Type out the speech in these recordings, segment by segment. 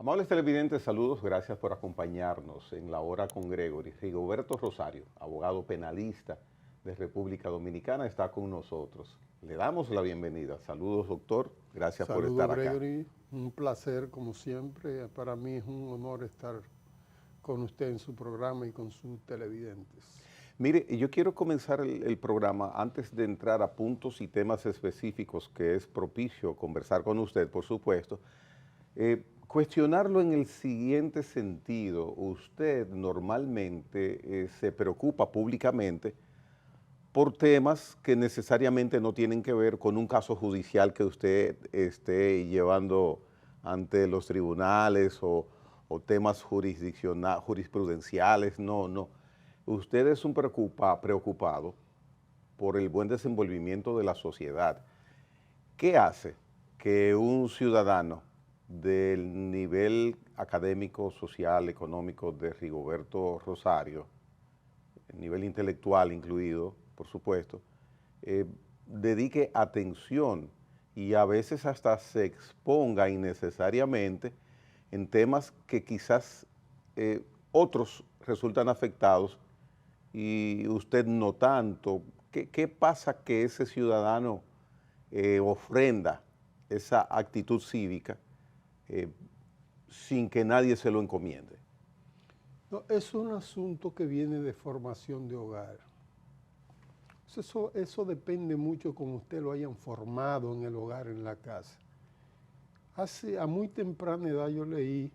Amables televidentes, saludos, gracias por acompañarnos en La Hora con Gregory. Rigoberto Rosario, abogado penalista de República Dominicana, está con nosotros. Le damos la bienvenida. Saludos, doctor, gracias por estar acá. Saludos, Gregory, un placer como siempre. Para mí es un honor estar con usted en su programa y con sus televidentes. Mire, yo quiero comenzar el programa antes de entrar a puntos y temas específicos que es propicio conversar con usted, por supuesto. Cuestionarlo en el siguiente sentido. Usted normalmente se preocupa públicamente por temas que necesariamente no tienen que ver con un caso judicial que usted esté llevando ante los tribunales o temas jurisprudenciales. No. Usted es un preocupado por el buen desenvolvimiento de la sociedad. ¿Qué hace que un ciudadano del nivel académico, social, económico de Rigoberto Rosario, el nivel intelectual incluido, por supuesto, dedique atención y a veces hasta se exponga innecesariamente en temas que quizás otros resultan afectados y usted no tanto? ¿Qué pasa que ese ciudadano ofrenda esa actitud cívica sin que nadie se lo encomiende? No, es un asunto que viene de formación de hogar. Eso depende mucho como usted lo hayan formado en el hogar, en la casa. A muy temprana edad yo leí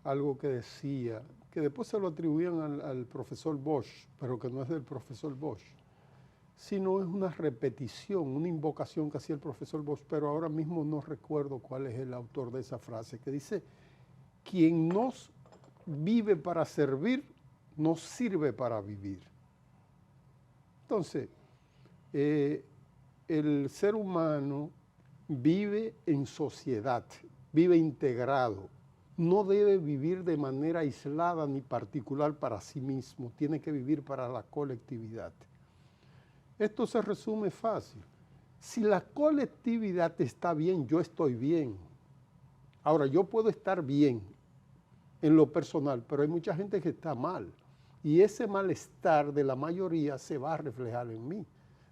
algo que decía, que después se lo atribuían al profesor Bosch, pero que no es del profesor Bosch, sino es una repetición, una invocación que hacía el profesor Bosch, pero ahora mismo no recuerdo cuál es el autor de esa frase, que dice: quien no vive para servir, no sirve para vivir. Entonces, el ser humano vive en sociedad, vive integrado, no debe vivir de manera aislada ni particular para sí mismo, tiene que vivir para la colectividad. Esto se resume fácil. Si la colectividad está bien, yo estoy bien. Ahora, yo puedo estar bien en lo personal, pero hay mucha gente que está mal. Y ese malestar de la mayoría se va a reflejar en mí,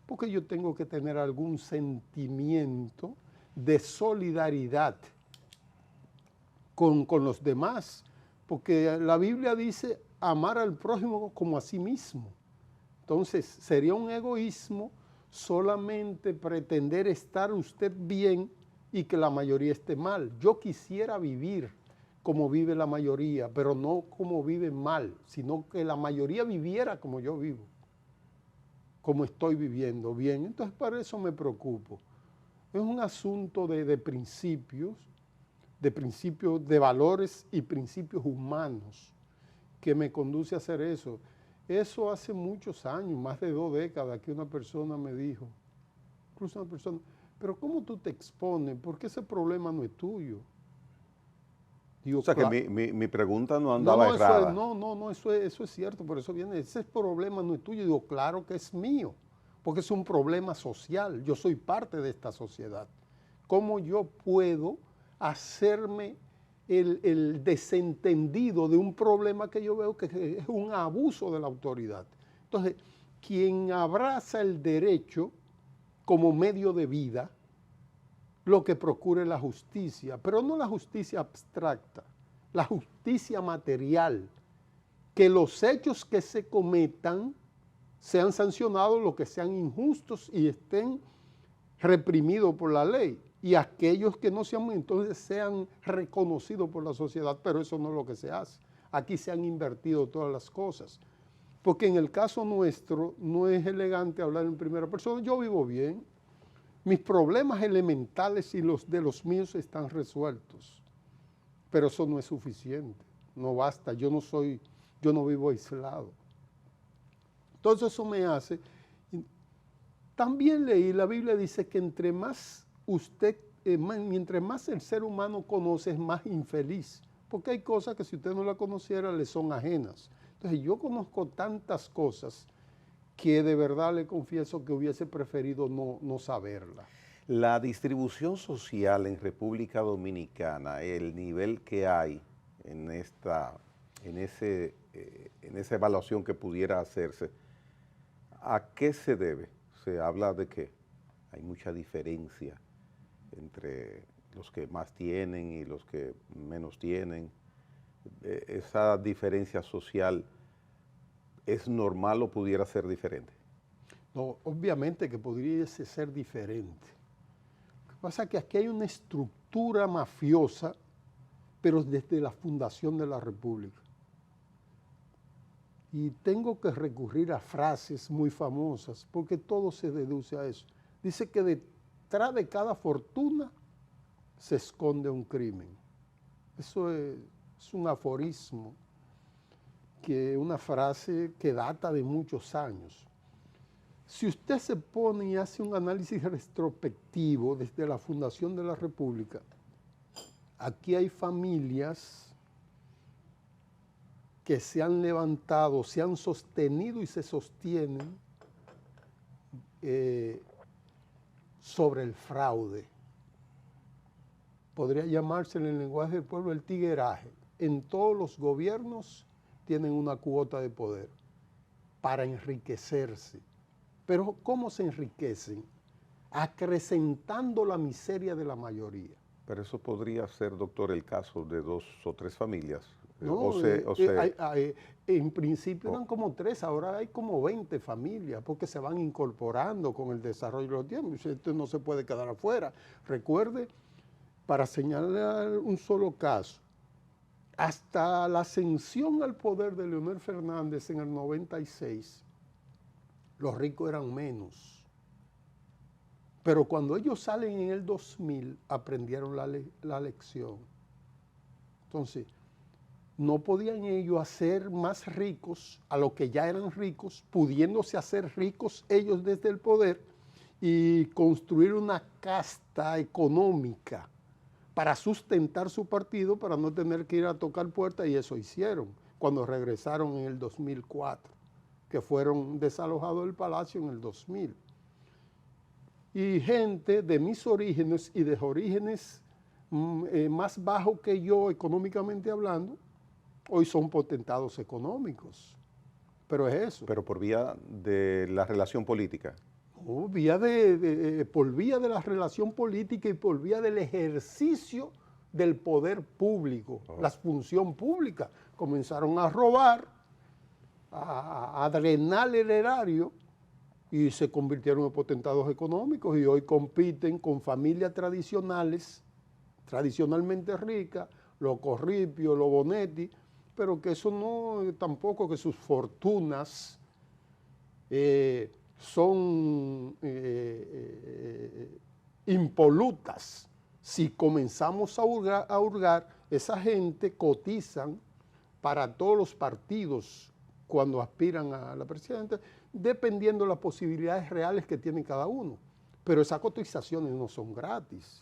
porque yo tengo que tener algún sentimiento de solidaridad con los demás, porque la Biblia dice amar al prójimo como a sí mismo. Entonces, sería un egoísmo solamente pretender estar usted bien y que la mayoría esté mal. Yo quisiera vivir como vive la mayoría, pero no como vive mal, sino que la mayoría viviera como yo vivo, como estoy viviendo bien. Entonces, para eso me preocupo. Es un asunto de principios, de valores y principios humanos que me conduce a hacer eso. Eso hace muchos años, más de 2 décadas, que una persona me dijo, incluso una persona, pero ¿cómo tú te expones? Porque ese problema no es tuyo. Digo, O sea que mi pregunta no andaba errada. Eso es cierto, por eso viene, ese problema no es tuyo. Digo, claro que es mío, porque es un problema social, yo soy parte de esta sociedad. ¿Cómo yo puedo hacerme el desentendido de un problema que yo veo que es un abuso de la autoridad? Entonces, quien abraza el derecho como medio de vida, lo que procure la justicia, pero no la justicia abstracta, la justicia material, que los hechos que se cometan sean sancionados, los que sean injustos y estén reprimidos por la ley, y aquellos que no sean, entonces sean reconocidos por la sociedad, pero eso no es lo que se hace. Aquí se han invertido todas las cosas, porque en el caso nuestro no es elegante hablar en primera persona. Yo vivo bien, mis problemas elementales y los de los míos están resueltos, pero eso no es suficiente, no basta, yo no vivo aislado. Entonces eso me hace. También leí, la Biblia dice que entre más mientras más el ser humano conoce, es más infeliz, porque hay cosas que si usted no la conociera le son ajenas. Entonces yo conozco tantas cosas que de verdad le confieso que hubiese preferido no saberla. La distribución social en República Dominicana, el nivel que hay en esa evaluación que pudiera hacerse, ¿a qué se debe? Se habla de que hay mucha diferencia entre los que más tienen y los que menos tienen. ¿Esa diferencia social es normal o pudiera ser diferente? No, obviamente que pudiese ser diferente. Lo que pasa es que aquí hay una estructura mafiosa, pero desde la fundación de la República. Y tengo que recurrir a frases muy famosas, porque todo se deduce a eso. Dice que detrás de cada fortuna se esconde un crimen. Eso es un aforismo, una frase que data de muchos años. Si usted se pone y hace un análisis retrospectivo desde la fundación de la República, aquí hay familias que se han levantado, se han sostenido y se sostienen sobre el fraude. Podría llamarse en el lenguaje del pueblo el tigueraje. En todos los gobiernos tienen una cuota de poder para enriquecerse. Pero ¿cómo se enriquecen? Acrecentando la miseria de la mayoría. Pero eso podría ser, doctor, el caso de 2 o 3 familias. No, en principio eran como 3, ahora hay como 20 familias, porque se van incorporando con el desarrollo de los tiempos. Esto no se puede quedar afuera. Recuerde, para señalar un solo caso, hasta la ascensión al poder de Leonel Fernández en el 96, los ricos eran menos. Pero cuando ellos salen en el 2000, aprendieron la lección. Entonces, no podían ellos hacer más ricos a los que ya eran ricos, pudiéndose hacer ricos ellos desde el poder y construir una casta económica para sustentar su partido, para no tener que ir a tocar puertas, y eso hicieron cuando regresaron en el 2004, que fueron desalojados del palacio en el 2000. Y gente de mis orígenes y de orígenes más bajos que yo económicamente hablando, hoy son potentados económicos. Pero es eso. Pero por vía de la relación política. No, por vía de la relación política y por vía del ejercicio del poder público, la función pública. Comenzaron a robar, a drenar el erario y se convirtieron en potentados económicos y hoy compiten con familias tradicionalmente ricas, los Corripio, los Bonetti, pero que eso no, tampoco que sus fortunas son impolutas. Si comenzamos a hurgar, esa gente cotizan para todos los partidos cuando aspiran a la presidencia, dependiendo de las posibilidades reales que tiene cada uno. Pero esas cotizaciones no son gratis.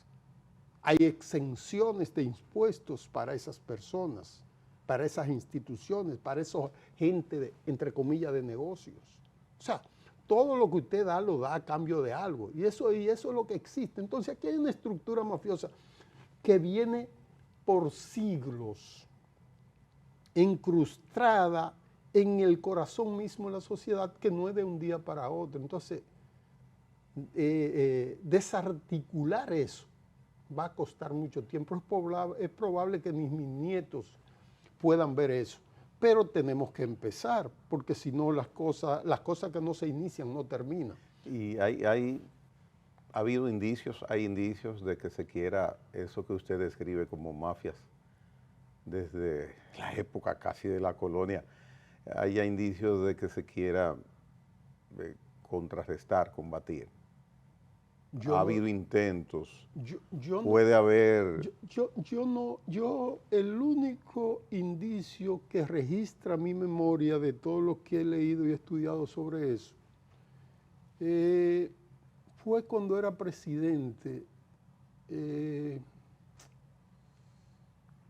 Hay exenciones de impuestos para esas personas, para esas instituciones, para esa gente, entre comillas, de negocios. O sea, todo lo que usted da, lo da a cambio de algo. Y eso es lo que existe. Entonces, aquí hay una estructura mafiosa que viene por siglos, incrustada en el corazón mismo de la sociedad, que no es de un día para otro. Entonces, desarticular eso va a costar mucho tiempo. Es probable que mis nietos puedan ver eso. Pero tenemos que empezar, porque si no las cosas que no se inician no terminan. Y ha habido indicios, hay indicios de que se quiera eso que usted describe como mafias desde la época casi de la colonia. Hay indicios de que se quiera contrarrestar, combatir. Ha habido intentos. Puede haber. El único indicio que registra mi memoria de todo lo que he leído y estudiado sobre eso fue cuando era presidente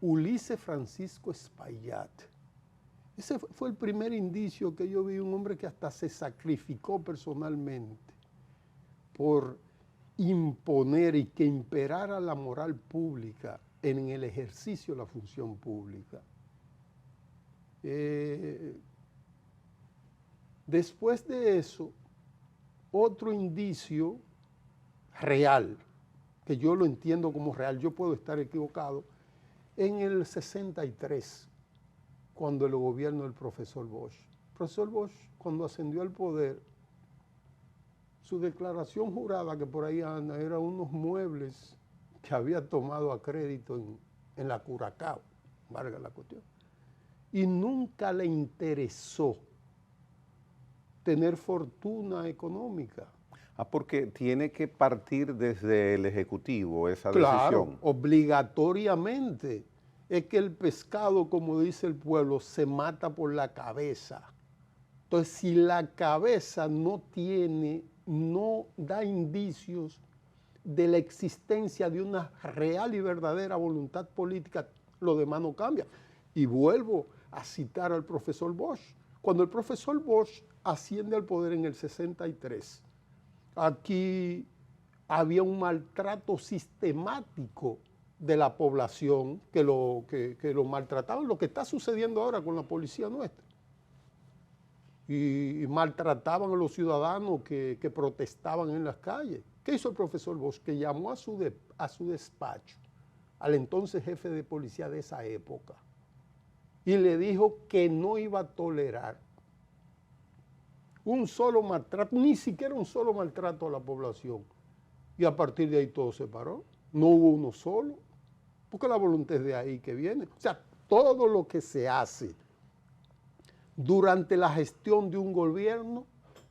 Ulises Francisco Espaillat. Ese fue el primer indicio que yo vi, un hombre que hasta se sacrificó personalmente por imponer y que imperara la moral pública en el ejercicio de la función pública. Después de eso, otro indicio real, que yo lo entiendo como real, yo puedo estar equivocado, en el 63, cuando el gobierno del profesor Bosch. El profesor Bosch, cuando ascendió al poder, su declaración jurada, que por ahí anda, era unos muebles que había tomado a crédito en la Curacao, valga la cuestión. Y nunca le interesó tener fortuna económica. Porque tiene que partir desde el Ejecutivo esa Claro, decisión. obligatoriamente. Es que el pescado, como dice el pueblo, se mata por la cabeza. Entonces, si la cabeza no da indicios de la existencia de una real y verdadera voluntad política, lo demás no cambia. Y vuelvo a citar al profesor Bosch. Cuando el profesor Bosch asciende al poder en el 63, aquí había un maltrato sistemático de la población que lo maltrataban, lo que está sucediendo ahora con la policía nuestra. Y maltrataban a los ciudadanos que protestaban en las calles. ¿Qué hizo el profesor Bosch? Que llamó a su despacho al entonces jefe de policía de esa época y le dijo que no iba a tolerar un solo maltrato, ni siquiera un solo maltrato a la población. Y a partir de ahí todo se paró. No hubo uno solo, porque la voluntad es de ahí que viene. O sea, todo lo que se hace durante la gestión de un gobierno,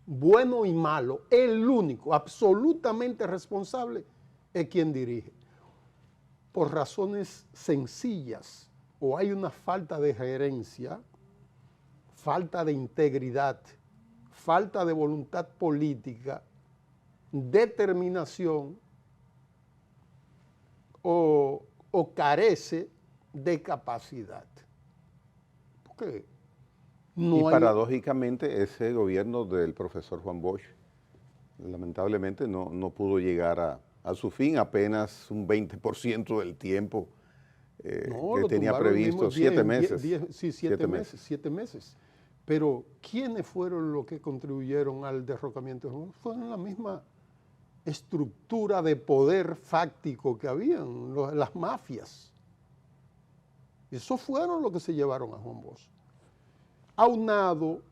bueno y malo, el único, absolutamente responsable, es quien dirige. Por razones sencillas, o hay una falta de gerencia, falta de integridad, falta de voluntad política, determinación, o carece de capacidad. Porque y paradójicamente ese gobierno del profesor Juan Bosch lamentablemente no pudo llegar a su fin, apenas un 20% del tiempo que tenía previsto, 7 meses. Sí, 7 meses, 7 meses. Pero ¿quiénes fueron los que contribuyeron al derrocamiento de Juan Bosch? Fueron la misma estructura de poder fáctico que habían, las mafias. Esos fueron los que se llevaron a Juan Bosch. Aunado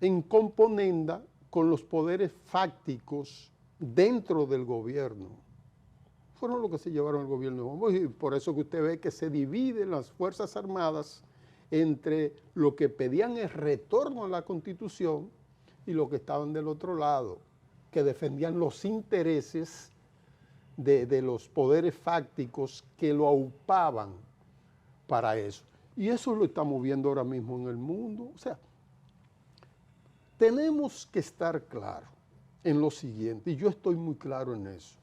en componenda con los poderes fácticos dentro del gobierno. Fueron los que se llevaron al gobierno de Juan Bosch. Y por eso que usted ve que se dividen las Fuerzas Armadas entre lo que pedían el retorno a la Constitución y lo que estaban del otro lado, que defendían los intereses de los poderes fácticos que lo aupaban para eso. Y eso lo estamos viendo ahora mismo en el mundo. O sea, tenemos que estar claros en lo siguiente, y yo estoy muy claro en eso.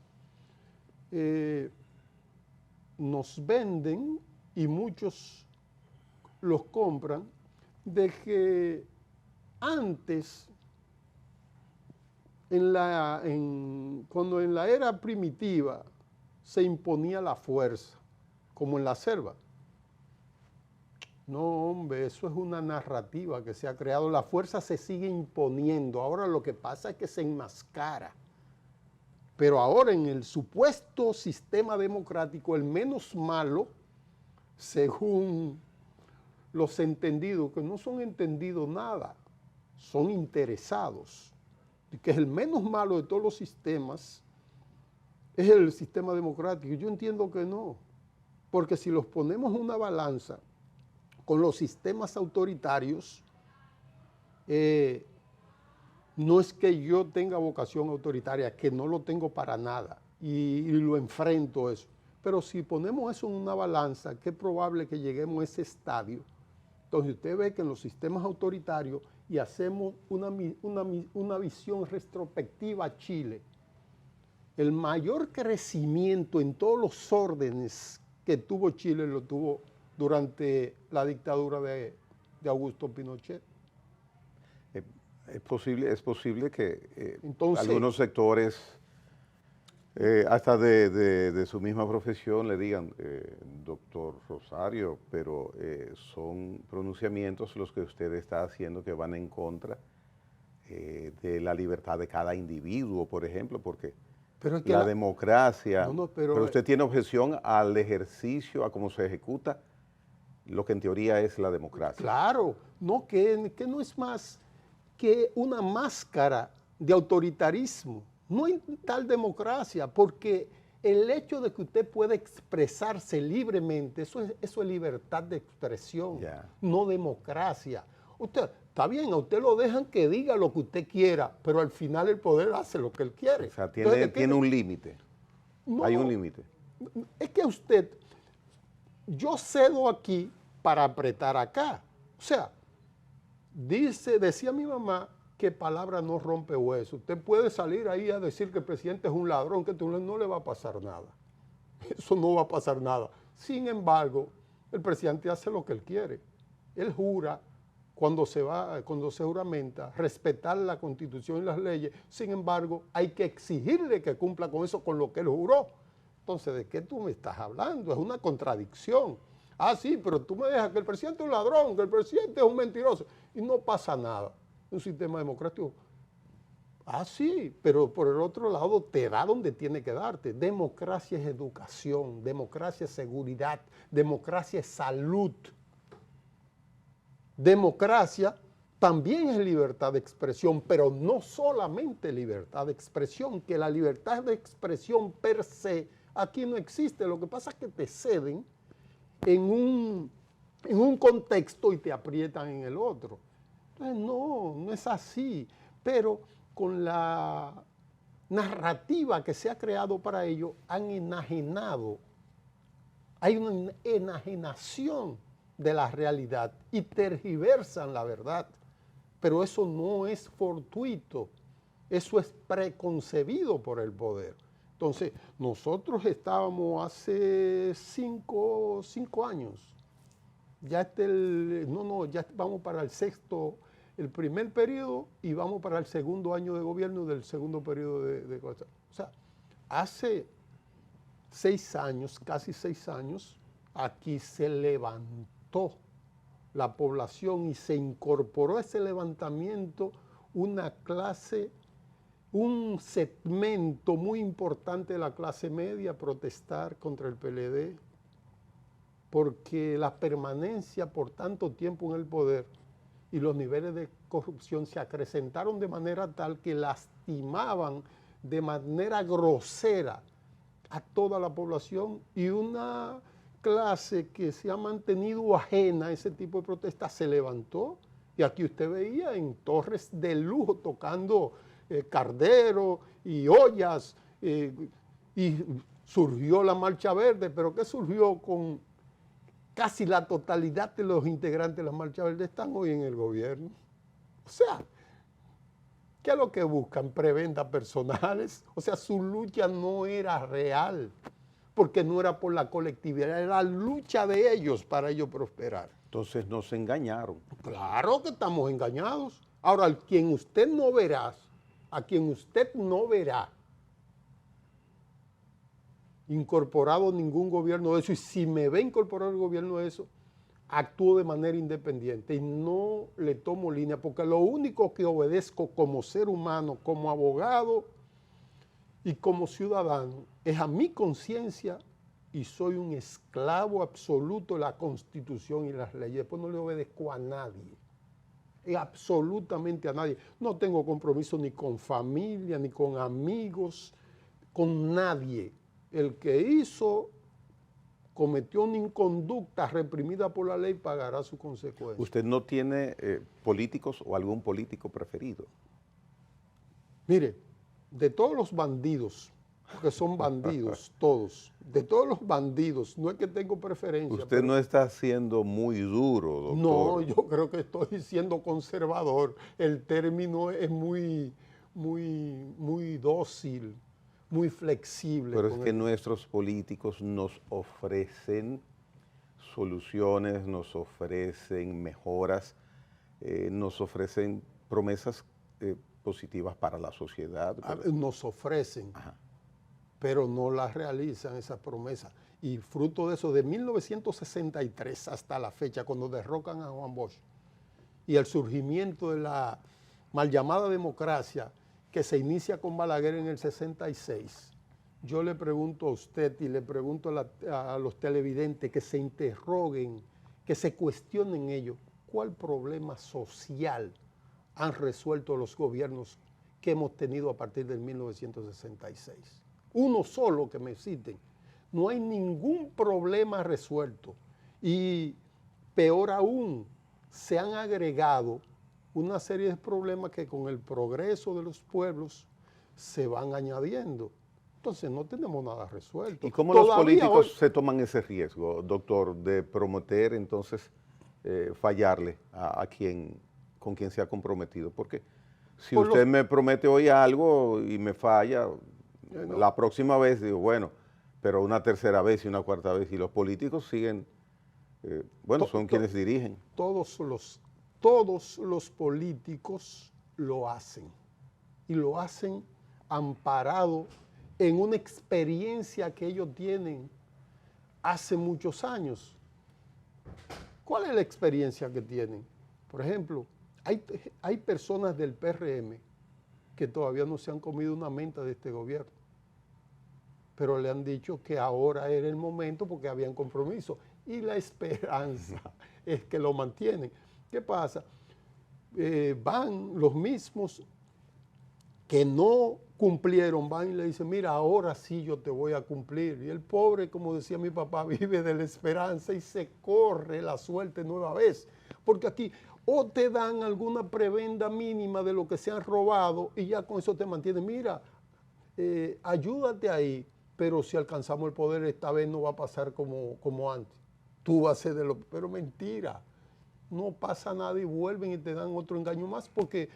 Nos venden, y muchos los compran, de que antes, cuando en la era primitiva se imponía la fuerza, como en la selva. No, hombre, eso es una narrativa que se ha creado. La fuerza se sigue imponiendo. Ahora lo que pasa es que se enmascara. Pero ahora en el supuesto sistema democrático, el menos malo, según los entendidos, que no son entendidos nada, son interesados, que es el menos malo de todos los sistemas, es el sistema democrático. Yo entiendo que no, porque si los ponemos en una balanza con los sistemas autoritarios, no es que yo tenga vocación autoritaria, que no lo tengo para nada, y lo enfrento eso. Pero si ponemos eso en una balanza, que es probable que lleguemos a ese estadio. Entonces usted ve que en los sistemas autoritarios, y hacemos una visión retrospectiva a Chile, el mayor crecimiento en todos los órdenes que tuvo Chile lo tuvo durante la dictadura de Augusto Pinochet. Es posible que Entonces, algunos sectores Hasta de su misma profesión le digan, doctor Rosario, pero son pronunciamientos los que usted está haciendo que van en contra de la libertad de cada individuo, por ejemplo, porque Pero es que la democracia, No, no, pero usted tiene objeción al ejercicio, a cómo se ejecuta lo que en teoría es la democracia. Claro, no, que no es más que una máscara de autoritarismo. No hay tal democracia, porque el hecho de que usted pueda expresarse libremente, eso es libertad de expresión, Ya. no democracia. Usted, está bien, a usted lo dejan que diga lo que usted quiera, pero al final el poder hace lo que él quiere. O sea, Entonces, tiene un límite. no, Hay un límite. es que usted, yo cedo aquí para apretar acá. O sea, decía mi mamá que palabra no rompe hueso. Usted puede salir ahí a decir que el presidente es un ladrón, que no le va a pasar nada. Eso no va a pasar nada. Sin embargo, el presidente hace lo que él quiere. Él jura cuando se juramenta respetar la Constitución y las leyes. Sin embargo, hay que exigirle que cumpla con eso, con lo que él juró. Entonces, ¿de qué tú me estás hablando? Es una contradicción. Ah, sí, pero tú me dejas que el presidente es un ladrón, que el presidente es un mentiroso. Y no pasa nada. Un sistema democrático. Ah, sí, pero por el otro lado te da donde tiene que darte. Democracia es educación, democracia es seguridad, democracia es salud. Democracia también es libertad de expresión, pero no solamente libertad de expresión, que la libertad de expresión per se aquí no existe. Lo que pasa es que te ceden en un contexto y te aprietan en el otro. Entonces, no es así. Pero con la narrativa que se ha creado para ello, han enajenado. Hay una enajenación de la realidad y tergiversan la verdad. Pero eso no es fortuito, eso es preconcebido por el poder. Entonces, nosotros estábamos hace cinco años, ya ya vamos para el sexto, el primer periodo y vamos para el segundo año de gobierno del segundo periodo de o sea, hace 6 años, casi 6 años, aquí se levantó la población y se incorporó a ese levantamiento una clase, un segmento muy importante de la clase media a protestar contra el PLD, porque la permanencia por tanto tiempo en el poder y los niveles de corrupción se acrecentaron de manera tal que lastimaban de manera grosera a toda la población, y una clase que se ha mantenido ajena a ese tipo de protestas se levantó, y aquí usted veía en torres de lujo tocando cardero y ollas, y surgió la Marcha Verde, pero ¿qué surgió? Con casi la totalidad de los integrantes de la Marcha Verde están hoy en el gobierno. O sea, ¿qué es lo que buscan? Prebendas personales. O sea, su lucha no era real, porque no era por la colectividad, era la lucha de ellos para ellos prosperar. Entonces nos engañaron. Claro que estamos engañados. Ahora, a quien usted no verá incorporado ningún gobierno de eso, y si me ve incorporado el gobierno de eso, actúo de manera independiente y no le tomo línea, porque lo único que obedezco como ser humano, como abogado y como ciudadano es a mi conciencia, y soy un esclavo absoluto de la Constitución y las leyes. Después no le obedezco a nadie, absolutamente a nadie. No tengo compromiso ni con familia, ni con amigos, con nadie. El que cometió una inconducta reprimida por la ley pagará su consecuencia. ¿Usted no tiene políticos o algún político preferido? Mire, de todos los bandidos, porque son bandidos todos, de todos los bandidos, no es que tengo preferencia. Usted no está siendo muy duro, doctor. No, yo creo que estoy siendo conservador. El término es muy dócil, muy flexible. Pero es que nuestros políticos nos ofrecen soluciones, nos ofrecen mejoras, nos ofrecen promesas positivas para la sociedad. Nos ofrecen. Ajá. pero no las realizan esas promesas. Y fruto de eso, de 1963 hasta la fecha, cuando derrocan a Juan Bosch, y el surgimiento de la mal llamada democracia, que se inicia con Balaguer en el 66, yo le pregunto a usted y le pregunto a los televidentes que se interroguen, que se cuestionen ellos, ¿cuál problema social han resuelto los gobiernos que hemos tenido a partir del 1966? Uno solo que me citen. No hay ningún problema resuelto. Y peor aún, se han agregado una serie de problemas que con el progreso de los pueblos se van añadiendo. Entonces no tenemos nada resuelto. ¿Y cómo los políticos se toman ese riesgo, doctor, de prometer entonces fallarle con quien se ha comprometido? Porque si usted me promete hoy algo y me falla, la próxima vez digo, bueno, pero una tercera vez y una cuarta vez, y los políticos siguen, son quienes dirigen. Todos los políticos lo hacen, y lo hacen amparado en una experiencia que ellos tienen hace muchos años. ¿Cuál es la experiencia que tienen? Por ejemplo, hay personas del PRM que todavía no se han comido una menta de este gobierno, pero le han dicho que ahora era el momento porque habían compromiso, y la esperanza es que lo mantienen. ¿Qué pasa? Van los mismos que no cumplieron, van y le dicen, mira, ahora sí yo te voy a cumplir. Y el pobre, como decía mi papá, vive de la esperanza y se corre la suerte nueva vez. Porque aquí o te dan alguna prebenda mínima de lo que se han robado y ya con eso te mantienen. Mira, ayúdate ahí, pero si alcanzamos el poder esta vez no va a pasar como antes. Tú vas a ser de lo... Pero mentira, no pasa nada y vuelven y te dan otro engaño más porque...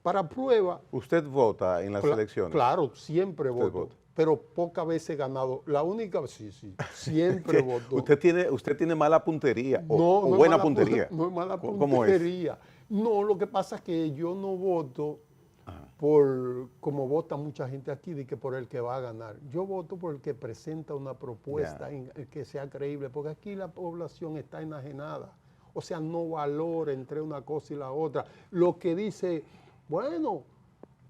Para prueba... ¿Usted vota en las elecciones? Claro, siempre voto, pero pocas veces he ganado. La única, sí, siempre voto. ¿Usted tiene mala puntería o buena puntería? No es mala puntería. ¿Cómo es? No, lo que pasa es que yo no voto como vota mucha gente aquí, de que por el que va a ganar. Yo voto por el que presenta una propuesta que sea creíble, porque aquí la población está enajenada. O sea, no valora entre una cosa y la otra. Lo que dice... Bueno,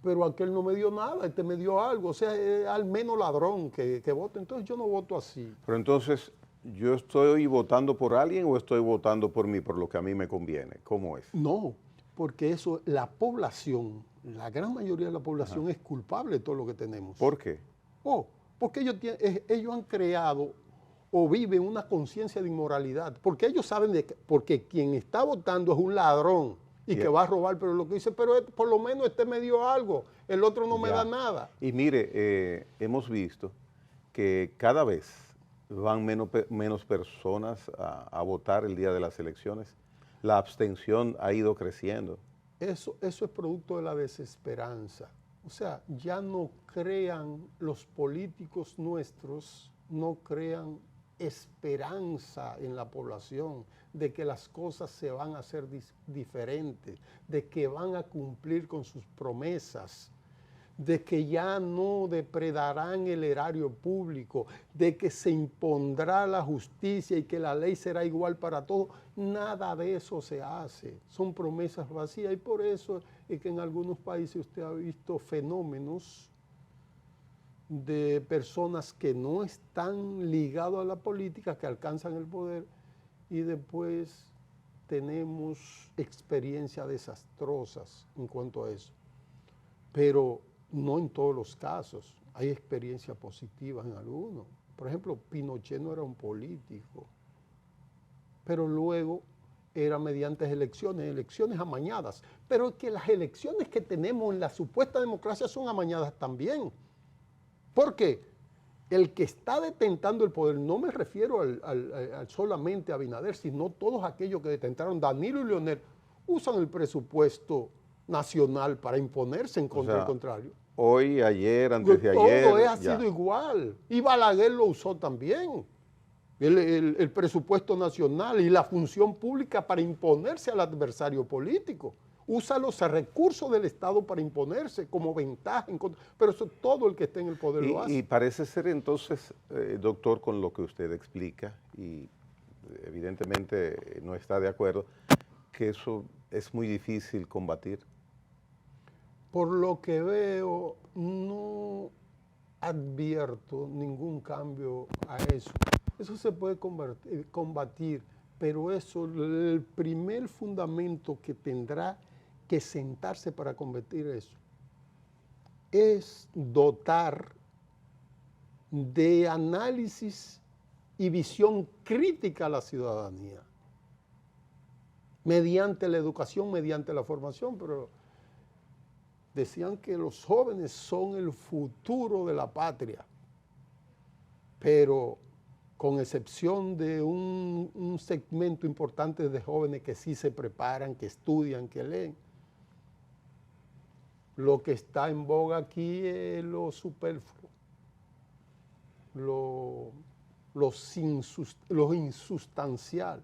pero aquel no me dio nada, este me dio algo. O sea, al menos ladrón que vote. Entonces yo no voto así. Pero entonces, ¿yo estoy votando por alguien o estoy votando por mí, por lo que a mí me conviene? ¿Cómo es? No, porque eso, la población, la gran mayoría de la población es culpable de todo lo que tenemos. ¿Por qué? Porque ellos han creado o viven una conciencia de inmoralidad. Porque ellos saben porque quien está votando es un ladrón. Y que va a robar, pero lo que dice, pero por lo menos este me dio algo, el otro no me da nada. Y mire, hemos visto que cada vez van menos personas a votar el día de las elecciones. La abstención ha ido creciendo. Eso es producto de la desesperanza. O sea, ya no crean los políticos nuestros, no crean esperanza en la población de que las cosas se van a hacer diferentes, de que van a cumplir con sus promesas, de que ya no depredarán el erario público, de que se impondrá la justicia y que la ley será igual para todos. Nada de eso se hace. Son promesas vacías y por eso es que en algunos países usted ha visto fenómenos de personas que no están ligados a la política, que alcanzan el poder y después tenemos experiencias desastrosas en cuanto a eso. Pero no en todos los casos, hay experiencias positivas en algunos. Por ejemplo, Pinochet no era un político, pero luego era mediante elecciones amañadas. Pero es que las elecciones que tenemos en la supuesta democracia son amañadas también. ¿Por qué? El que está detentando el poder, no me refiero solamente a Abinader, sino todos aquellos que detentaron, Danilo y Leonel, usan el presupuesto nacional para imponerse en contra del contrario. Hoy, ayer, antes de ayer. Todo ha sido igual. Y Balaguer lo usó también. El presupuesto nacional y la función pública para imponerse al adversario político. usa los recursos del Estado para imponerse como ventaja, pero eso todo el que esté en el poder lo hace. Y parece ser entonces, doctor, con lo que usted explica, y evidentemente no está de acuerdo, que eso es muy difícil combatir. Por lo que veo, no advierto ningún cambio a eso. Eso se puede combatir, pero eso, el primer fundamento que tendrá que sentarse para combatir eso es dotar de análisis y visión crítica a la ciudadanía, mediante la educación, mediante la formación, pero decían que los jóvenes son el futuro de la patria, pero con excepción de un segmento importante de jóvenes que sí se preparan, que estudian, que leen, lo que está en boga aquí es lo superfluo, lo insustancial.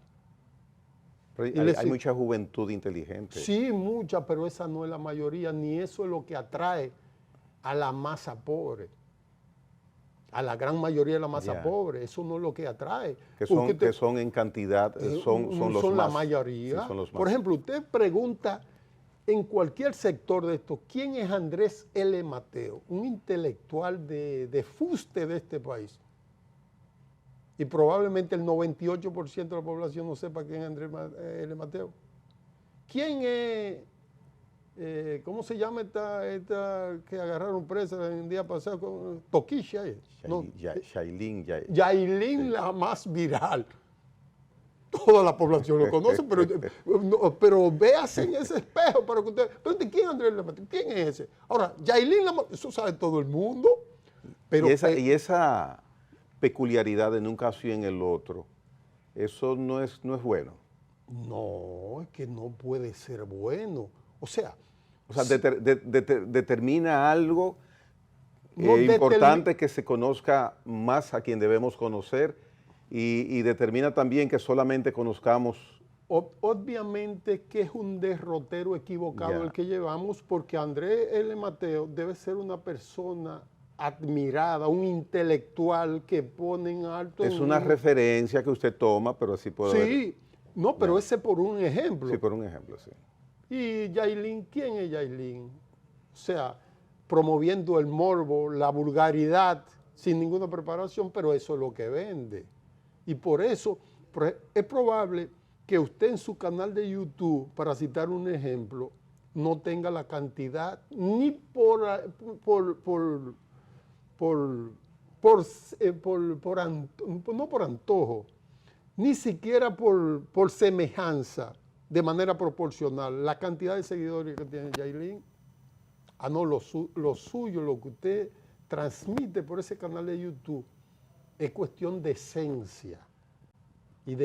Pero hay mucha juventud inteligente. Sí, mucha, pero esa no es la mayoría, ni eso es lo que atrae a la masa pobre. A la gran mayoría de la masa pobre, eso no es lo que atrae. Que son en cantidad, son los son más. La mayoría. Sí, son los más. Por ejemplo, usted pregunta en cualquier sector de esto, ¿quién es Andrés L. Mateo? Un intelectual de fuste de este país. Y probablemente el 98% de la población no sepa quién es Andrés L. Mateo. ¿Quién es, cómo se llama esta que agarraron presa el día pasado? Toquilla. Yailin. Yailin, la más viral. Toda la población lo conoce, pero véase en ese espejo para que usted... Pregunte, ¿quién es Andrés L. Mateo? ¿Quién es ese? Ahora, Yailin, eso sabe todo el mundo. Pero, y esa peculiaridad en un caso y en el otro, eso no es bueno. No, es que no puede ser bueno. O sea, determina algo importante que se conozca más a quien debemos conocer y determina también que solamente conozcamos. Obviamente que es un derrotero equivocado el que llevamos, porque Andrés L. Mateo debe ser una persona admirada, un intelectual que pone en alto. Es una referencia que usted toma, pero así puede ver. Sí, no, pero ese por un ejemplo. Sí, por un ejemplo, sí. Y Yailin, ¿quién es Yailin? O sea, promoviendo el morbo, la vulgaridad, sin ninguna preparación, pero eso es lo que vende. Y por eso es probable que usted en su canal de YouTube, para citar un ejemplo, no tenga la cantidad ni no por antojo, ni siquiera por semejanza, de manera proporcional, la cantidad de seguidores que tiene Yailin, no, lo suyo, lo que usted transmite por ese canal de YouTube, es cuestión de esencia y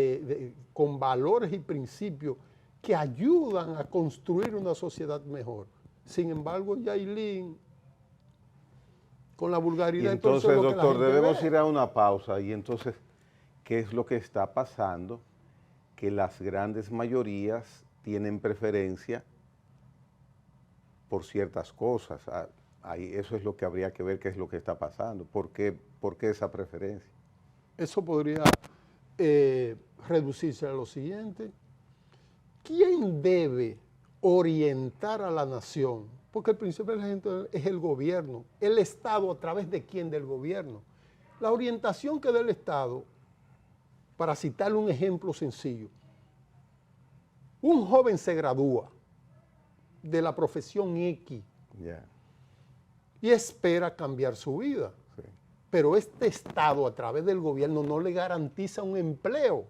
con valores y principios que ayudan a construir una sociedad mejor. Sin embargo, Yailin, con la vulgaridad... Y entonces, doctor, debemos ir a una pausa. Y entonces, ¿qué es lo que está pasando? Que las grandes mayorías tienen preferencia por ciertas cosas. Eso es lo que habría que ver, qué es lo que está pasando. ¿Por qué esa preferencia? Eso podría reducirse a lo siguiente. ¿Quién debe orientar a la nación? Porque el principal agente es el gobierno. El Estado, ¿a través de quién? Del gobierno. La orientación que da el Estado, para citarle un ejemplo sencillo, un joven se gradúa de la profesión X y espera cambiar su vida. Sí. Pero este Estado, a través del gobierno, no le garantiza un empleo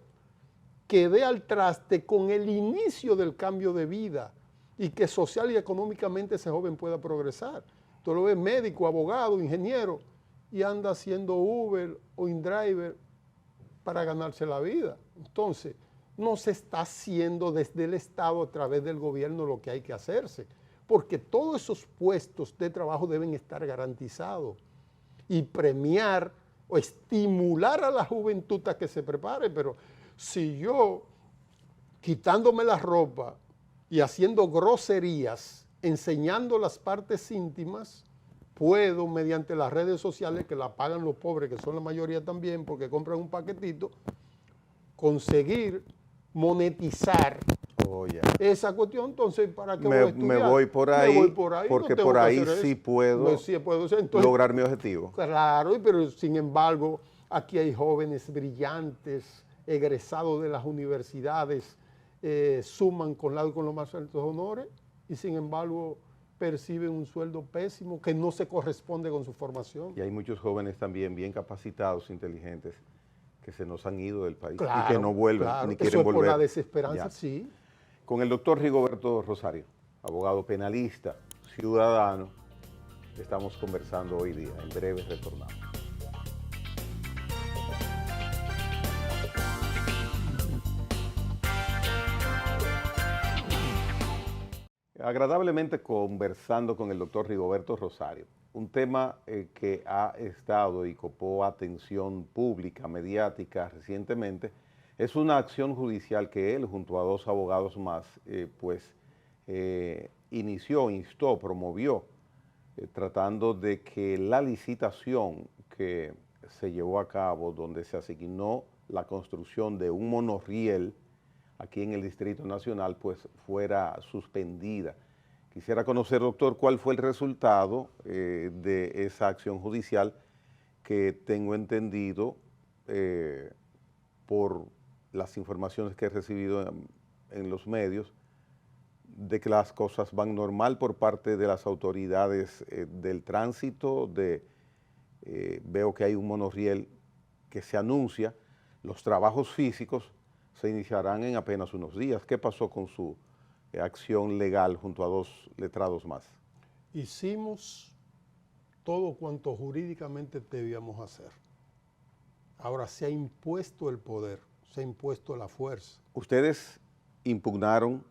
que dé al traste con el inicio del cambio de vida y que social y económicamente ese joven pueda progresar. Tú lo ves médico, abogado, ingeniero, y anda haciendo Uber o InDriver para ganarse la vida. Entonces, no se está haciendo desde el Estado a través del gobierno lo que hay que hacerse, porque todos esos puestos de trabajo deben estar garantizados y premiar o estimular a la juventud a que se prepare. Pero si yo, quitándome la ropa y haciendo groserías, enseñando las partes íntimas, puedo, mediante las redes sociales, que la pagan los pobres, que son la mayoría también, porque compran un paquetito, conseguir monetizar Oh, ya. esa cuestión. Entonces, ¿para qué voy a Me estudiar? voy por ahí, Me voy por ahí, porque no tengo por que ahí hacer sí eso. puedo No, sí puedo hacer. Entonces, lograr mi objetivo. claro, pero sin embargo, aquí hay jóvenes brillantes, egresados de las universidades, suman con los más altos honores y sin embargo perciben un sueldo pésimo que no se corresponde con su formación. Y hay muchos jóvenes también bien capacitados, inteligentes, que se nos han ido del país Claro, y que no vuelven, claro. ni quieren Eso es volver. por la desesperanza, Ya. sí. Con el doctor Rigoberto Rosario, abogado penalista, ciudadano, estamos conversando hoy día. En breve retornamos. Agradablemente conversando con el doctor Rigoberto Rosario, un tema que ha estado y copó atención pública, mediática recientemente, es una acción judicial que él, junto a dos abogados más, inició, instó, promovió, tratando de que la licitación que se llevó a cabo, donde se asignó la construcción de un monorriel aquí en el Distrito Nacional, pues fuera suspendida. Quisiera conocer, doctor, cuál fue el resultado de esa acción judicial que tengo entendido por las informaciones que he recibido en los medios, de que las cosas van normal por parte de las autoridades del tránsito, veo que hay un monorriel que se anuncia, los trabajos físicos se iniciarán en apenas unos días. ¿Qué pasó con su acción legal junto a dos letrados más? Hicimos todo cuanto jurídicamente debíamos hacer. Ahora se ha impuesto el poder, se ha impuesto la fuerza. Ustedes impugnaron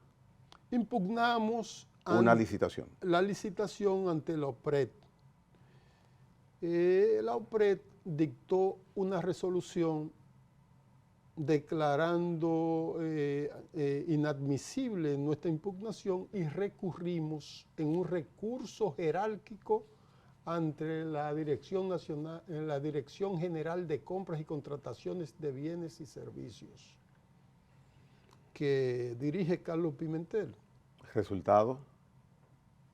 Impugnamos una licitación. La licitación ante la OPRED. La OPRED dictó una resolución declarando inadmisible nuestra impugnación y recurrimos en un recurso jerárquico ante la Dirección Nacional, la Dirección General de Compras y Contrataciones de Bienes y Servicios, que dirige Carlos Pimentel. ¿Resultado?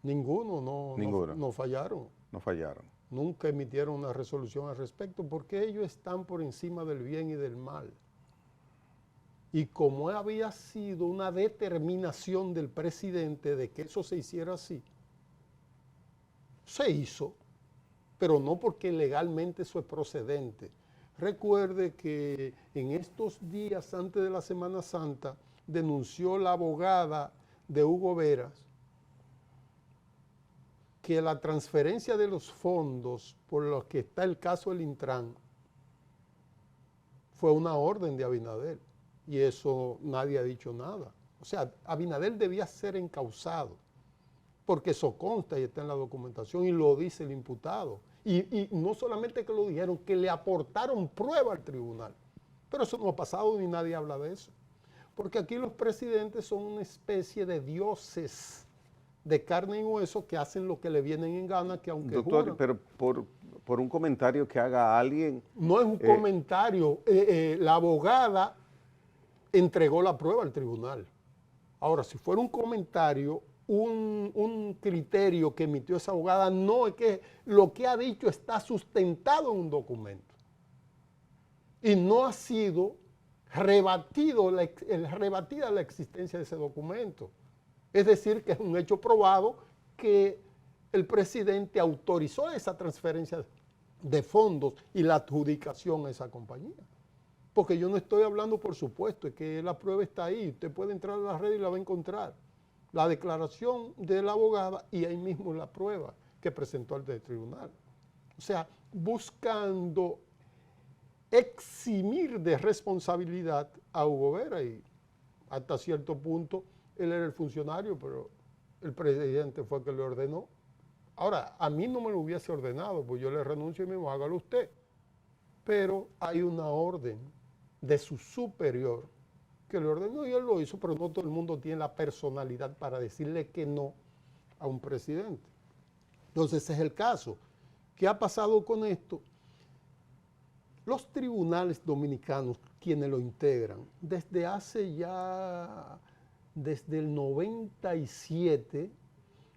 Ninguno, Ninguno. no fallaron. No fallaron. Nunca emitieron una resolución al respecto porque ellos están por encima del bien y del mal. Y como había sido una determinación del presidente de que eso se hiciera así, se hizo, pero no porque legalmente eso es procedente. Recuerde que en estos días antes de la Semana Santa denunció la abogada de Hugo Veras que la transferencia de los fondos por los que está el caso del Intran fue una orden de Abinader. Y eso nadie ha dicho nada. O sea, Abinader debía ser encausado, porque eso consta y está en la documentación y lo dice el imputado. Y no solamente que lo dijeron, que le aportaron prueba al tribunal. Pero eso no ha pasado ni nadie habla de eso. Porque aquí los presidentes son una especie de dioses de carne y hueso que hacen lo que le vienen en gana, que aunque Doctor, juran, pero por un comentario que haga alguien... no es un comentario. La abogada entregó la prueba al tribunal. Ahora, si fuera un comentario, un criterio que emitió esa abogada, no, es que lo que ha dicho está sustentado en un documento. Y no ha sido rebatida la existencia de ese documento. Es decir, que es un hecho probado que el presidente autorizó esa transferencia de fondos y la adjudicación a esa compañía. Porque yo no estoy hablando, por supuesto, es que la prueba está ahí. Usted puede entrar a la red y la va a encontrar. La declaración de la abogada y ahí mismo la prueba que presentó ante el tribunal. O sea, buscando eximir de responsabilidad a Hugo Vera y hasta cierto punto él era el funcionario, pero el presidente fue el que le ordenó. Ahora, a mí no me lo hubiese ordenado, pues yo le renuncio y me digo, hágalo usted. Pero hay una orden de su superior que le ordenó y él lo hizo, pero no todo el mundo tiene la personalidad para decirle que no a un presidente. Entonces ese es el caso. ¿Qué ha pasado con esto? Los tribunales dominicanos, quienes lo integran, desde el 97,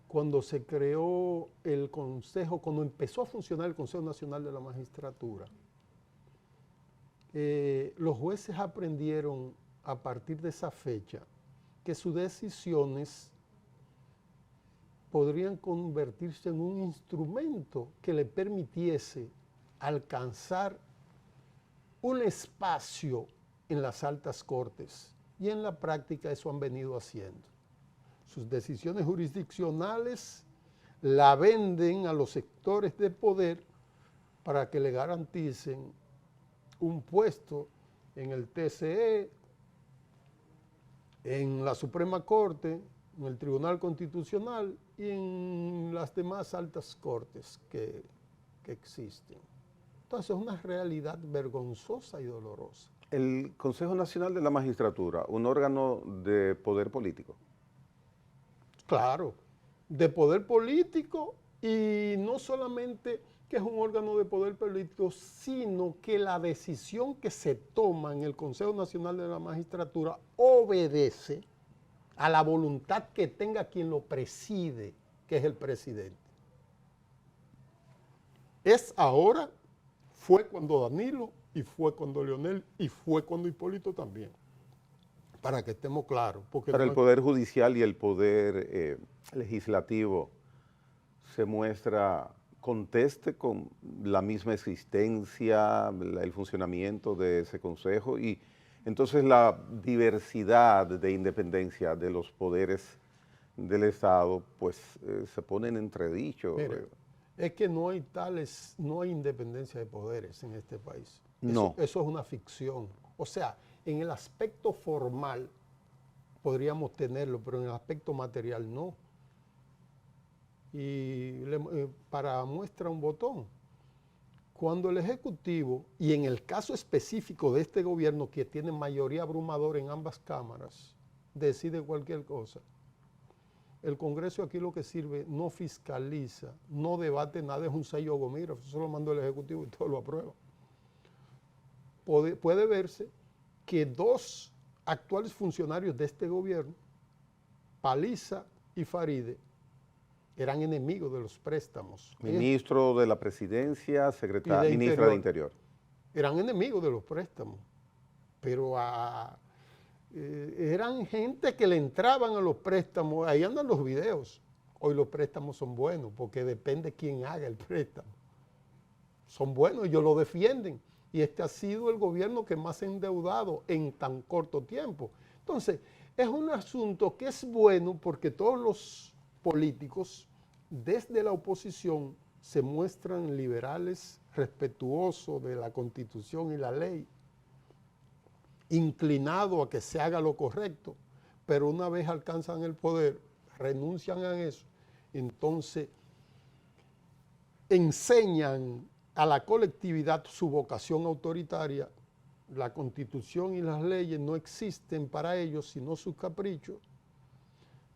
cuando se creó el Consejo, cuando empezó a funcionar el Consejo Nacional de la Magistratura, los jueces aprendieron a partir de esa fecha que sus decisiones podrían convertirse en un instrumento que le permitiese alcanzar un espacio en las altas cortes. Y en la práctica eso han venido haciendo. Sus decisiones jurisdiccionales la venden a los sectores de poder para que le garanticen un puesto en el TCE, en la Suprema Corte, en el Tribunal Constitucional y en las demás altas cortes que existen. Entonces es una realidad vergonzosa y dolorosa. El Consejo Nacional de la Magistratura, un órgano de poder político. Claro, de poder político, y no solamente que es un órgano de poder político, sino que la decisión que se toma en el Consejo Nacional de la Magistratura obedece a la voluntad que tenga quien lo preside, que es el presidente. Es ahora, fue cuando Danilo, y fue cuando Leonel, y fue cuando Hipólito también, para que estemos claros. Para el Poder Judicial y el Poder Legislativo se muestra conteste con la misma existencia, el funcionamiento de ese consejo, y entonces la diversidad de independencia de los poderes del Estado pues se pone en entredicho. Mire, es que no hay independencia de poderes en este país. No. Eso es una ficción. O sea, en el aspecto formal podríamos tenerlo, pero en el aspecto material no. Y para muestra un botón, cuando el Ejecutivo, y en el caso específico de este gobierno que tiene mayoría abrumadora en ambas cámaras, decide cualquier cosa, el Congreso aquí lo que sirve no fiscaliza, no debate nada, es un sello gomígrafo, eso lo mandó el Ejecutivo y todo lo aprueba. Puede verse que dos actuales funcionarios de este gobierno, Paliza y Faride, eran enemigos de los préstamos. Ministro de la Presidencia, ministra de Interior. Eran enemigos de los préstamos, pero eran gente que le entraban a los préstamos, ahí andan los videos. Hoy los préstamos son buenos, porque depende quién haga el préstamo. Son buenos, ellos lo defienden, y este ha sido el gobierno que más ha endeudado en tan corto tiempo. Entonces, es un asunto que es bueno porque todos los políticos desde la oposición se muestran liberales, respetuosos de la Constitución y la ley, inclinados a que se haga lo correcto, pero una vez alcanzan el poder, renuncian a eso, entonces enseñan a la colectividad su vocación autoritaria. La Constitución y las leyes no existen para ellos, sino sus caprichos.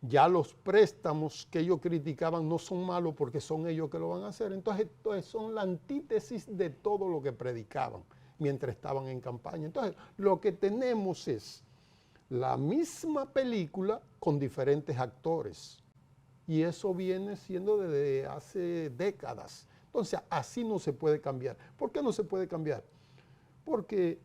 Ya los préstamos que ellos criticaban no son malos porque son ellos que lo van a hacer. Entonces son la antítesis de todo lo que predicaban mientras estaban en campaña. Entonces lo que tenemos es la misma película con diferentes actores. Y eso viene siendo desde hace décadas. Entonces así no se puede cambiar. ¿Por qué no se puede cambiar? Porque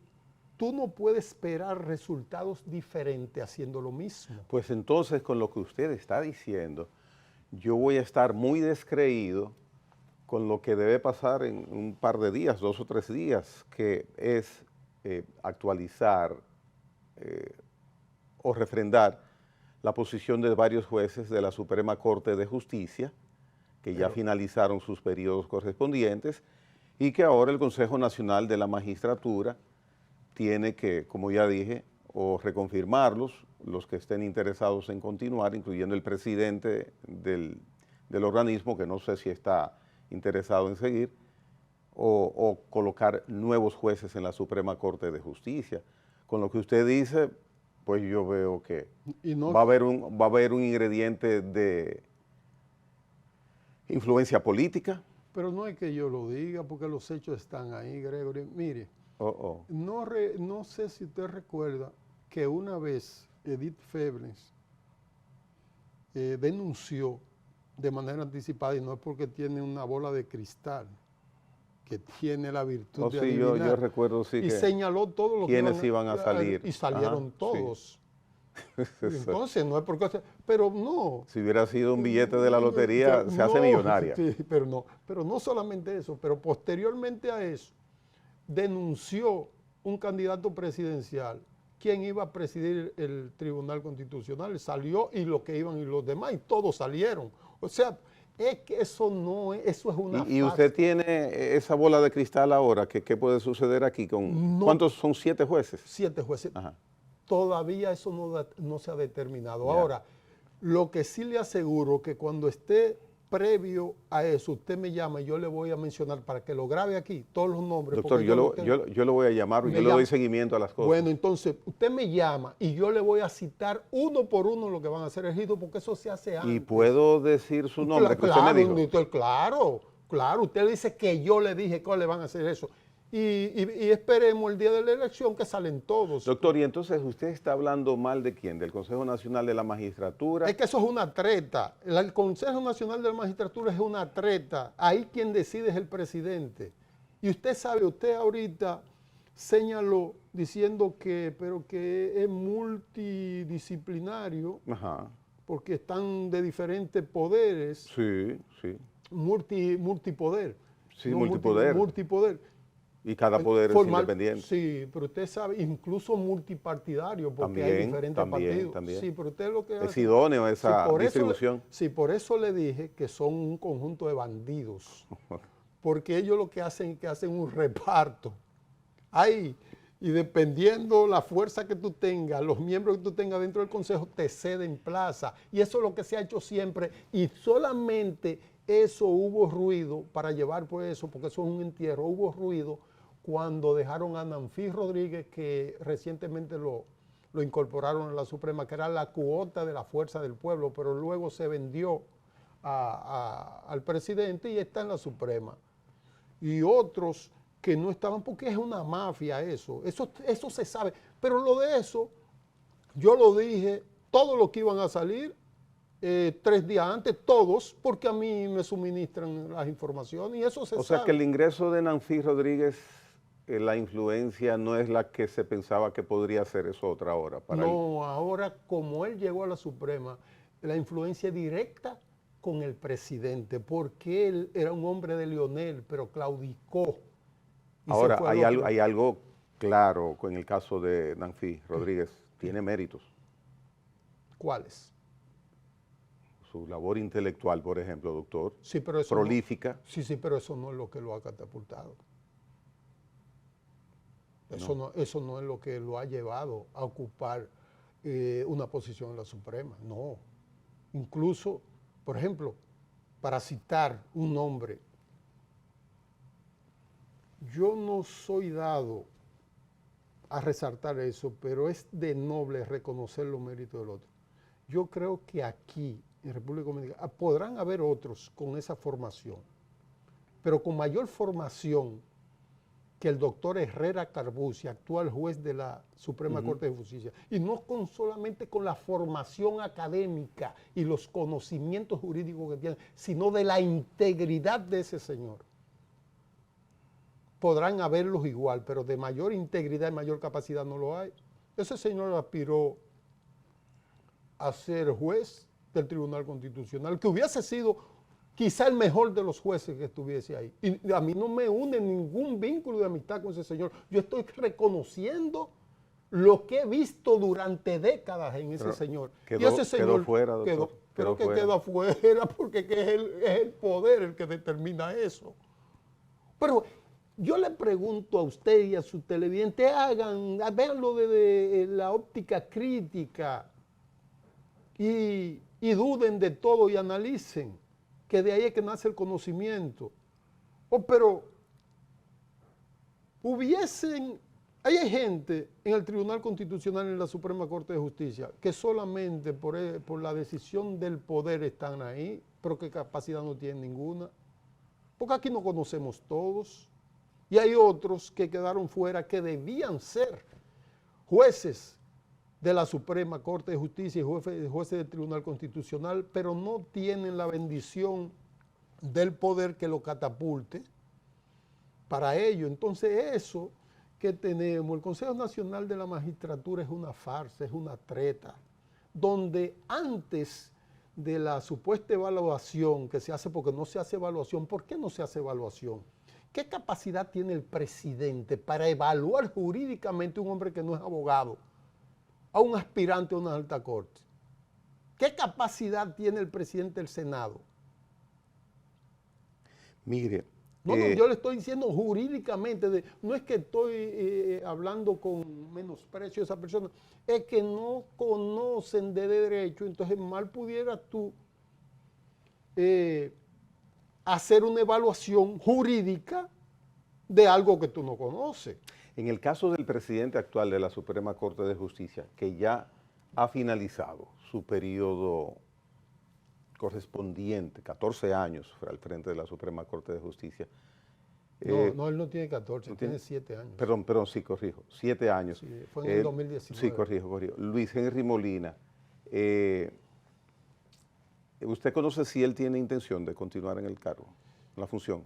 tú no puedes esperar resultados diferentes haciendo lo mismo. Pues entonces, con lo que usted está diciendo, yo voy a estar muy descreído con lo que debe pasar en un par de días, 2 o 3 días, que es actualizar o refrendar la posición de varios jueces de la Suprema Corte de Justicia, que ya finalizaron sus periodos correspondientes, y que ahora el Consejo Nacional de la Magistratura tiene que, como ya dije, o reconfirmarlos, los que estén interesados en continuar, incluyendo el presidente del organismo, que no sé si está interesado en seguir, o colocar nuevos jueces en la Suprema Corte de Justicia. Con lo que usted dice, pues yo veo que Y no, va a haber un ingrediente de influencia política. pero no es que yo lo diga, porque los hechos están ahí, Gregory. Mire, Oh, oh. no sé si usted recuerda que una vez Edith Febles denunció de manera anticipada, y no es porque tiene una bola de cristal, que tiene la virtud Oh, de sí, yo adivinar, recuerdo sí y que señaló todo lo que quiénes iban a salir. y salieron Ajá, todos. sí. Y entonces no es porque, pero no. Si hubiera sido un billete de la lotería, se hace millonaria. Sí, pero no solamente eso, pero posteriormente a eso, denunció un candidato presidencial, quien iba a presidir el Tribunal Constitucional, salió y lo que iban y los demás, y todos salieron. O sea, es que eso no es, eso es una Y usted tiene esa bola de cristal ahora, ¿qué puede suceder aquí? No. ¿Cuántos son 7 jueces? 7 jueces. Ajá. Todavía eso no se ha determinado. Ya. Ahora, lo que sí le aseguro que cuando esté previo a eso, usted me llama y yo le voy a mencionar para que lo grabe aquí, todos los nombres. Doctor, porque yo lo voy a llamar, yo le doy seguimiento a las cosas. Bueno, entonces, usted me llama y yo le voy a citar uno por uno lo que van a hacer elegidos, porque eso se hace antes. ¿Y puedo decir su nombre que usted me dijo? Claro, usted dice que yo le dije que le van a hacer eso. Y esperemos el día de la elección que salen todos. Doctor, y entonces usted está hablando mal de quién, del Consejo Nacional de la Magistratura. Es que eso es una treta. El Consejo Nacional de la Magistratura es una treta. Ahí quien decide es el presidente. Y usted sabe, usted ahorita señaló diciendo pero que es multidisciplinario, Ajá. porque están de diferentes poderes. Sí, sí. Multipoder. Sí, no, multipoder. Multipoder. Y cada poder es independiente. Sí, pero usted sabe, incluso multipartidario, porque También, hay diferentes partidos. también. Sí, pero usted lo que Es hace, idóneo esa por distribución. por eso le dije que son un conjunto de bandidos, porque ellos lo que hacen es que hacen un reparto. Ahí, y dependiendo la fuerza que tú tengas, los miembros que tú tengas dentro del consejo, te ceden plaza. Y eso es lo que se ha hecho siempre. Y solamente eso hubo ruido para llevar por eso, porque eso es un entierro, hubo ruido cuando dejaron a Nanfis Rodríguez, que recientemente lo incorporaron a la Suprema, que era la cuota de la fuerza del pueblo, pero luego se vendió al presidente y está en la Suprema. Y otros que no estaban, porque es una mafia eso se sabe. Pero lo de eso, yo lo dije, todos los que iban a salir, 3 días antes, todos, porque a mí me suministran las informaciones y eso se sabe. O sea que el ingreso de Nanfis Rodríguez, la influencia no es la que se pensaba que podría ser, eso otra hora. No, ahora como él llegó a la Suprema, la influencia directa con el presidente, porque él era un hombre de Leonel, pero claudicó. Ahora, hay algo claro con el caso de Nanfis Rodríguez, tiene méritos. ¿Cuáles? Su labor intelectual, por ejemplo, doctor, sí, pero eso prolífica. No, sí, pero eso no es lo que lo ha catapultado. Eso no es lo que lo ha llevado a ocupar una posición en la Suprema, no. Incluso, por ejemplo, para citar un nombre, yo no soy dado a resaltar eso, pero es de noble reconocer los méritos del otro. Yo creo que aquí, en República Dominicana, podrán haber otros con esa formación, pero con mayor formación que el doctor Herrera Carbucci, actual juez de la Suprema Corte de Justicia, y no solamente con la formación académica y los conocimientos jurídicos que tiene, sino de la integridad de ese señor. Podrán haberlos igual, pero de mayor integridad y mayor capacidad no lo hay. Ese señor aspiró a ser juez del Tribunal Constitucional, que hubiese sido quizá el mejor de los jueces que estuviese ahí. Y a mí no me une ningún vínculo de amistad con ese señor. Yo estoy reconociendo lo que he visto durante décadas en ese señor. Y ese señor quedó fuera, doctor. Creo que queda fuera porque es el poder el que determina eso. Pero yo le pregunto a usted y a su televidente, véanlo desde la óptica crítica y duden de todo y analicen, que de ahí es que nace el conocimiento. Pero hubiesen Ahí hay gente en el Tribunal Constitucional y en la Suprema Corte de Justicia que solamente por la decisión del poder están ahí, pero que capacidad no tienen ninguna. Porque aquí no conocemos todos. Y hay otros que quedaron fuera que debían ser jueces de la Suprema Corte de Justicia y jueces del Tribunal Constitucional, pero no tienen la bendición del poder que lo catapulte para ello. Entonces eso que tenemos, el Consejo Nacional de la Magistratura es una farsa, es una treta, donde antes de la supuesta evaluación que se hace, porque no se hace evaluación, ¿por qué no se hace evaluación? ¿Qué capacidad tiene el presidente para evaluar jurídicamente a un hombre que no es abogado, a un aspirante a una alta corte? ¿Qué capacidad tiene el presidente del Senado? Mire. No, yo le estoy diciendo jurídicamente, no es que estoy hablando con menosprecio a esa persona, es que no conocen de derecho, entonces mal pudieras tú hacer una evaluación jurídica de algo que tú no conoces. En el caso del presidente actual de la Suprema Corte de Justicia, que ya ha finalizado su periodo correspondiente, 14 años al frente de la Suprema Corte de Justicia. No, él no tiene 14, ¿no tiene 7 años. Perdón, sí, corrijo, 7 años. Sí, fue en el 2019. Sí, corrijo. Luis Henry Molina, ¿usted conoce si él tiene intención de continuar en el cargo, en la función?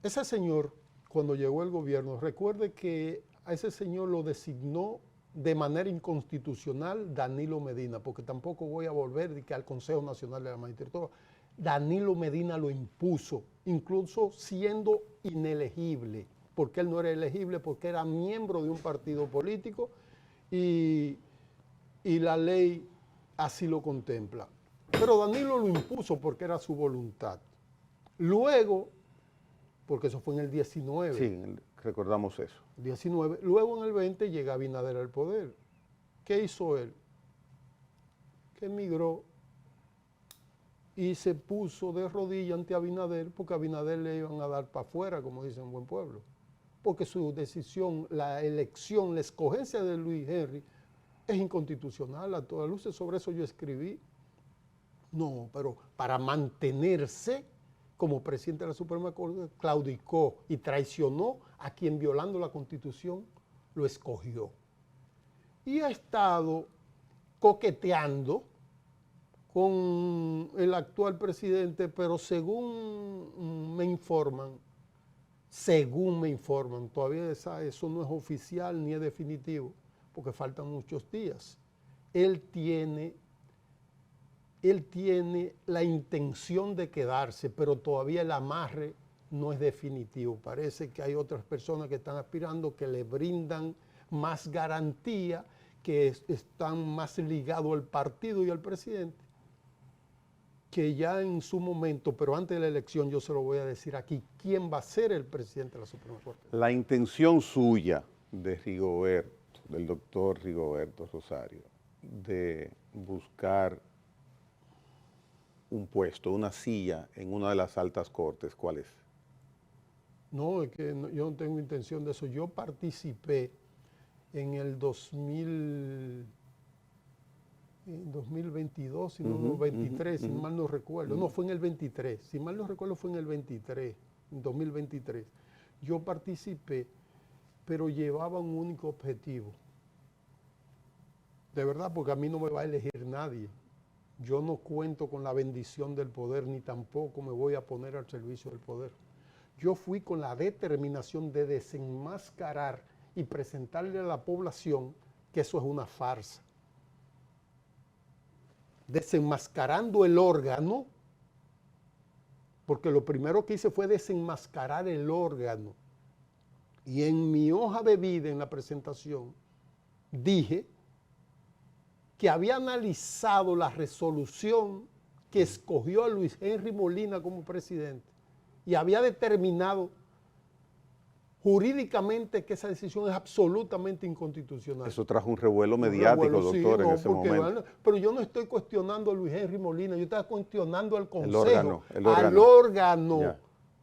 Ese señor, cuando llegó el gobierno, recuerde que a ese señor lo designó de manera inconstitucional Danilo Medina, porque tampoco voy a volver al Consejo Nacional de la Magistratura. Danilo Medina lo impuso, incluso siendo inelegible, porque él no era elegible, porque era miembro de un partido político y la ley así lo contempla. Pero Danilo lo impuso porque era su voluntad. Luego, porque eso fue en el 19. Sí, recordamos eso. 19. Luego en el 20 llega Abinader al poder. ¿Qué hizo él? Que emigró y se puso de rodillas ante Abinader, porque a Abinader le iban a dar para afuera, como dicen en buen pueblo. Porque su decisión, la elección, la escogencia de Luis Henry es inconstitucional a todas luces. Sobre eso yo escribí. No, pero para mantenerse como presidente de la Suprema Corte, claudicó y traicionó a quien, violando la Constitución, lo escogió. Y ha estado coqueteando con el actual presidente, pero según me informan, todavía eso no es oficial ni es definitivo, porque faltan muchos días. Él tiene la intención de quedarse, pero todavía el amarre no es definitivo. Parece que hay otras personas que están aspirando que le brindan más garantía, que están más ligados al partido y al presidente, que ya en su momento, pero antes de la elección, yo se lo voy a decir aquí, quién va a ser el presidente de la Suprema Corte. La intención suya de Rigoberto, del doctor Rigoberto Rosario, de buscar un puesto, una silla en una de las altas cortes, ¿cuál es? No, es que yo no tengo intención de eso. Yo participé en el 2022, si no, 23, si mal no recuerdo. No, fue en el 23. Si mal no recuerdo, fue en el 23, en 2023. Yo participé, pero llevaba un único objetivo. De verdad, porque a mí no me va a elegir nadie. Yo no cuento con la bendición del poder, ni tampoco me voy a poner al servicio del poder. Yo fui con la determinación de desenmascarar y presentarle a la población que eso es una farsa. Desenmascarando el órgano, porque lo primero que hice fue desenmascarar el órgano. Y en mi hoja de vida, en la presentación, dije que había analizado la resolución que escogió a Luis Henry Molina como presidente y había determinado jurídicamente que esa decisión es absolutamente inconstitucional. Eso trajo un revuelo mediático, doctor, sí, en ese momento. Bueno, pero yo no estoy cuestionando a Luis Henry Molina, yo estaba cuestionando al Consejo, al órgano. Ya.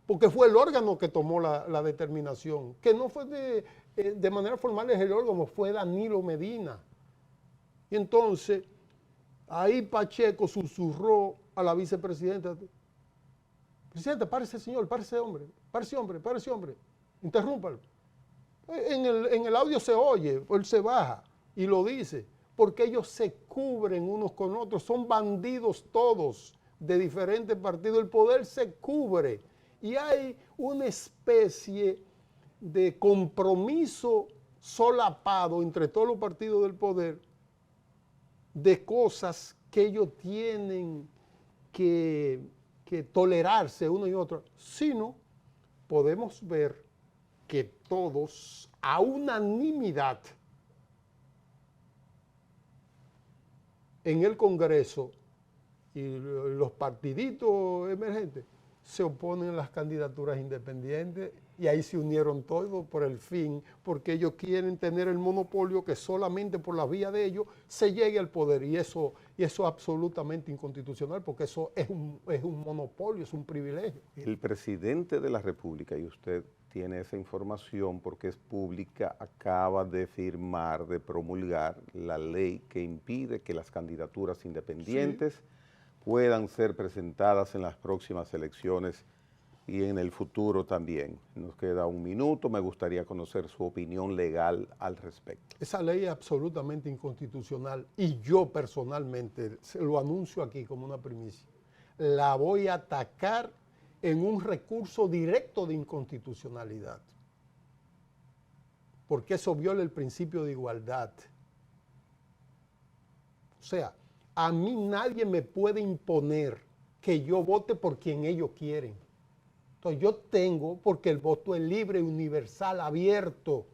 Porque fue el órgano que tomó la determinación, que no fue de manera formal el órgano fue Danilo Medina. Y entonces, ahí Pacheco susurró a la vicepresidenta: presidente, párese señor, párese hombre, párese hombre, párese hombre, interrúmpalo. En el audio se oye, él se baja y lo dice, porque ellos se cubren unos con otros, son bandidos todos de diferentes partidos, el poder se cubre y hay una especie de compromiso solapado entre todos los partidos del poder de cosas que ellos tienen que tolerarse uno y otro. Si no, podemos ver que todos a unanimidad en el Congreso y los partiditos emergentes se oponen a las candidaturas independientes y ahí se unieron todos por el fin, porque ellos quieren tener el monopolio que solamente por la vía de ellos se llegue al poder y eso es absolutamente inconstitucional porque eso es un monopolio, es un privilegio. El presidente de la República, y usted tiene esa información porque es pública, acaba de firmar, de promulgar la ley que impide que las candidaturas independientes puedan ser presentadas en las próximas elecciones y en el futuro también. Nos queda un minuto, me gustaría conocer su opinión legal al respecto. Esa ley es absolutamente inconstitucional y yo personalmente, se lo anuncio aquí como una primicia, la voy a atacar en un recurso directo de inconstitucionalidad, porque eso viola el principio de igualdad. O sea, a mí nadie me puede imponer que yo vote por quien ellos quieren. Entonces yo tengo, porque el voto es libre, universal, abierto.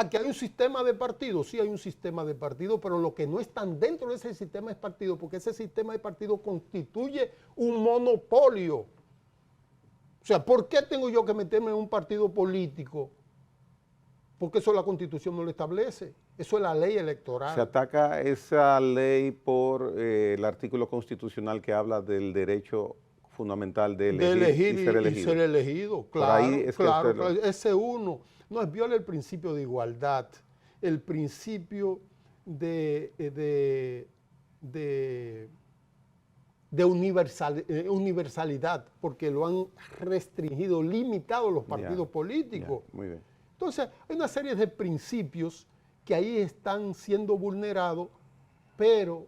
Que hay un sistema de partidos, sí hay un sistema de partidos, pero lo que no están dentro de ese sistema de partidos, porque ese sistema de partidos constituye un monopolio. O sea, ¿por qué tengo yo que meterme en un partido político? Porque eso la Constitución no lo establece. Eso es la ley electoral. Se ataca esa ley por el artículo constitucional que habla del derecho fundamental de elegir y ser elegido. Y ser elegido, claro, ese uno. No, es viola el principio de igualdad, el principio de universalidad, porque lo han restringido, limitado los partidos políticos. Muy bien. Entonces, hay una serie de principios que ahí están siendo vulnerados, pero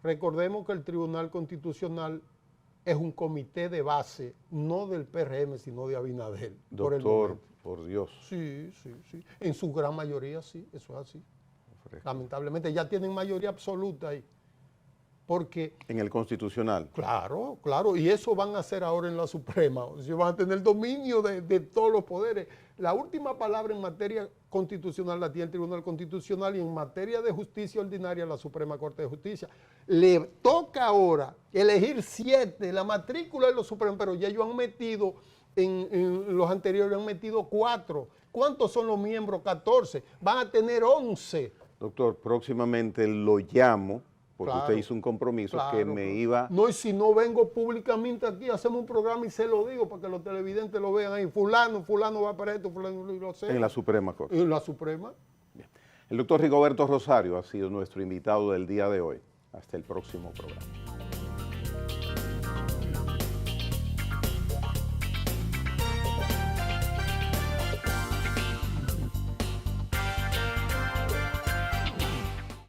recordemos que el Tribunal Constitucional es un comité de base, no del PRM, sino de Abinader. Doctor, por Dios. Sí. En su gran mayoría sí, eso es así. Lamentablemente ya tienen mayoría absoluta ahí. Porque, en el Constitucional. Claro, y eso van a hacer ahora en la Suprema. Ellos van a tener dominio de todos los poderes. La última palabra en materia constitucional la tiene el Tribunal Constitucional y en materia de justicia ordinaria la Suprema Corte de Justicia. Le toca ahora elegir 7, la matrícula de los Supremos, pero ya ellos han metido, en los anteriores han metido 4. ¿Cuántos son los miembros? 14. Van a tener 11. Doctor, próximamente lo llamo, porque usted hizo un compromiso que me iba... No, y si no vengo públicamente aquí, hacemos un programa y se lo digo para que los televidentes lo vean ahí. Fulano va para esto, fulano lo sé. En la Suprema Corte. En la Suprema. Bien. El doctor Rigoberto Rosario ha sido nuestro invitado del día de hoy. Hasta el próximo programa.